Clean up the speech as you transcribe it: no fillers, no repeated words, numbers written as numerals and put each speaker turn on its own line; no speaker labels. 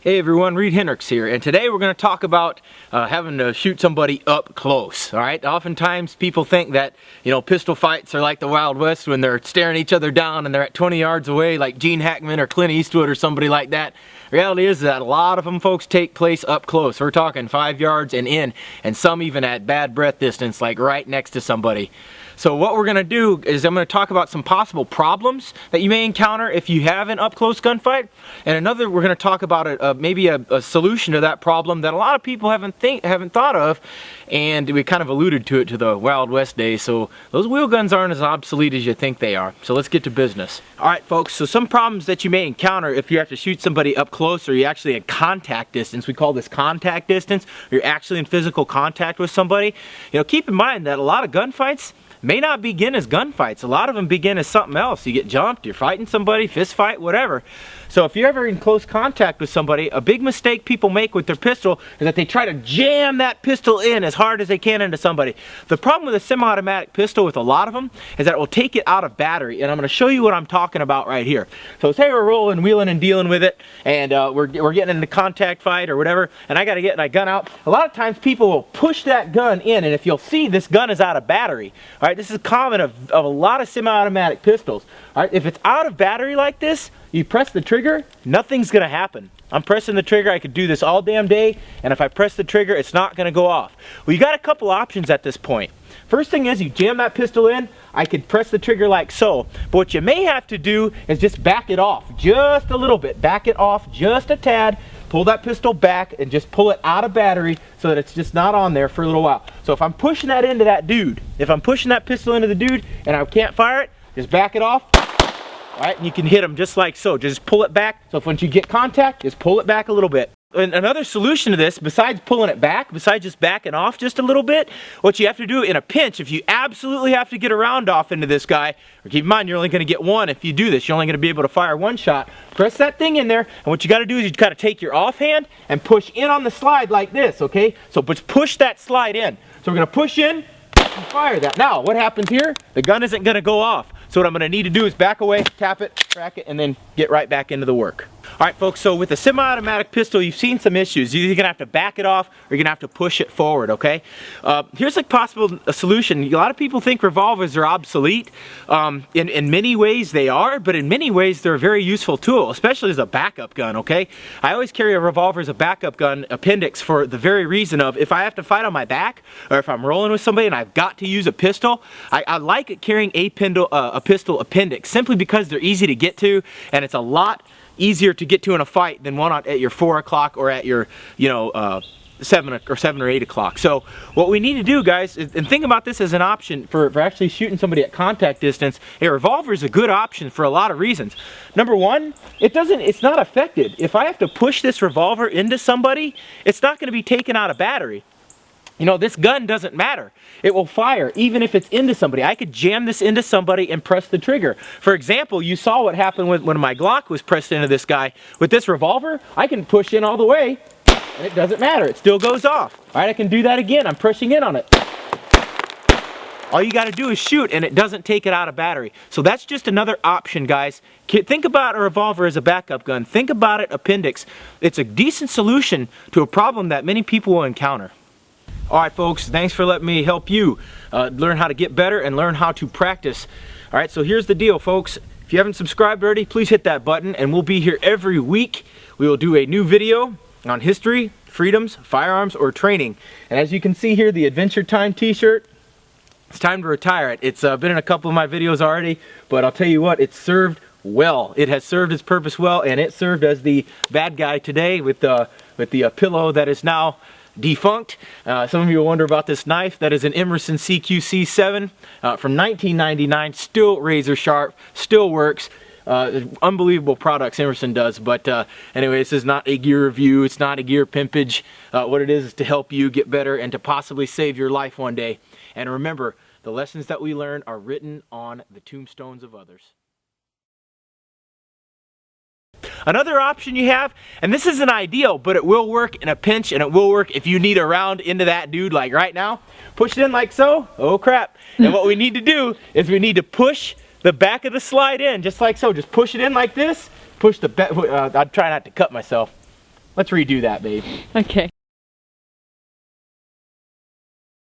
Hey everyone, Reid Henrichs here, and today we're going to talk about having to shoot somebody up close. All right, oftentimes people think that pistol fights are like the Wild West when they're staring each other down and they're at 20 yards away, like Gene Hackman or Clint Eastwood or somebody like that. Reality is that a lot of them, folks, take place up close. We're talking 5 yards and in, and some even at bad breath distance, like right next to somebody. So what we're going to do is I'm going to talk about some possible problems that you may encounter if you have an up-close gunfight, and we're going to talk about maybe a solution to that problem that a lot of people haven't thought of, and we kind of alluded to it to the Wild West days. So those wheel guns aren't as obsolete as you think they are. So let's get to business. All right, folks. So some problems that you may encounter if you have to shoot somebody up close, or you're actually at contact distance. We call this contact distance. Or you're actually in physical contact with somebody. Keep in mind that a lot of gunfights may not begin as gunfights. A lot of them begin as something else. You get jumped, you're fighting somebody, fist fight, whatever. So if you're ever in close contact with somebody, a big mistake people make with their pistol is that they try to jam that pistol in as hard as they can into somebody. The problem with a semi-automatic pistol with a lot of them is that it will take it out of battery, and I'm going to show you what I'm talking about right here. So say we're rolling, wheeling, and dealing with it, and we're getting into contact fight or whatever, and I got to get my gun out. A lot of times people will push that gun in, and if you'll see, this gun is out of battery. All right, this is common of a lot of semi-automatic pistols. All right, if it's out of battery like this, you press the trigger, nothing's gonna happen. I'm pressing the trigger, I could do this all damn day, and if I press the trigger, it's not gonna go off. Well, you got a couple options at this point. First thing is, you jam that pistol in, I could press the trigger like so, but what you may have to do is just back it off just a little bit. Back it off just a tad, pull that pistol back, and just pull it out of battery so that it's just not on there for a little while. So if I'm pushing that into that dude, if I'm pushing that pistol into the dude and I can't fire it, just back it off. All right, and you can hit them just like so. Just pull it back. So if once you get contact, just pull it back a little bit. And another solution to this, besides pulling it back, besides just backing off just a little bit, what you have to do in a pinch, if you absolutely have to get a round off into this guy, or keep in mind you're only going to get one if you do this, you're only going to be able to fire one shot, press that thing in there, and what you got to do is you got to take your offhand and push in on the slide like this, okay? So push that slide in. So we're going to push in and fire that. Now, what happens here? The gun isn't going to go off. So what I'm going to need to do is back away, tap it, crack it, and then get right back into the work. All right, folks, so with a semi-automatic pistol, you've seen some issues. You're either going to have to back it off or you're going to have to push it forward, okay? Here's a possible solution. A lot of people think revolvers are obsolete. In many ways they are, but in many ways they're a very useful tool, especially as a backup gun, okay? I always carry a revolver as a backup gun appendix for the very reason of if I have to fight on my back or if I'm rolling with somebody and I've got to use a pistol, I like carrying a pistol appendix simply because they're easy to get to, and it's a lot easier to get to in a fight than one at your 4 o'clock or at your 7 or 8 o'clock. So what we need to do, guys, is, and think about this as an option for actually shooting somebody at contact distance. A revolver is a good option for a lot of reasons. Number one, it's not affected. If I have to push this revolver into somebody, it's not going to be taken out of battery. This gun doesn't matter. It will fire even if it's into somebody. I could jam this into somebody and press the trigger. For example, you saw what happened when my Glock was pressed into this guy. With this revolver, I can push in all the way and it doesn't matter. It still goes off. All right, I can do that again. I'm pushing in on it. All you got to do is shoot and it doesn't take it out of battery. So that's just another option, guys. Think about a revolver as a backup gun. Think about it appendix. It's a decent solution to a problem that many people will encounter. All right, folks, thanks for letting me help you learn how to get better and learn how to practice. All right, so here's the deal, folks. If you haven't subscribed already, please hit that button, and we'll be here every week. We will do a new video on history, freedoms, firearms, or training. And as you can see here, the Adventure Time t-shirt, it's time to retire it. It's been in a couple of my videos already, but I'll tell you what, it's served well. It has served its purpose well, and it served as the bad guy today with the pillow that is now defunct. Some of you will wonder about this knife. That is an Emerson CQC7 from 1999. Still razor sharp, still works. Unbelievable products Emerson does. But anyway, this is not a gear review. It's not a gear pimpage. What it is to help you get better and to possibly save your life one day. And remember, the lessons that we learn are written on the tombstones of others. Another option you have, and this isn't ideal, but it will work in a pinch, and it will work if you need a round into that dude like right now. Push it in like so. Oh crap. And what we need to do is we need to push the back of the slide in just like so. Just push it in like this. Push the back. I'd try not to cut myself. Let's redo that, babe.
Okay.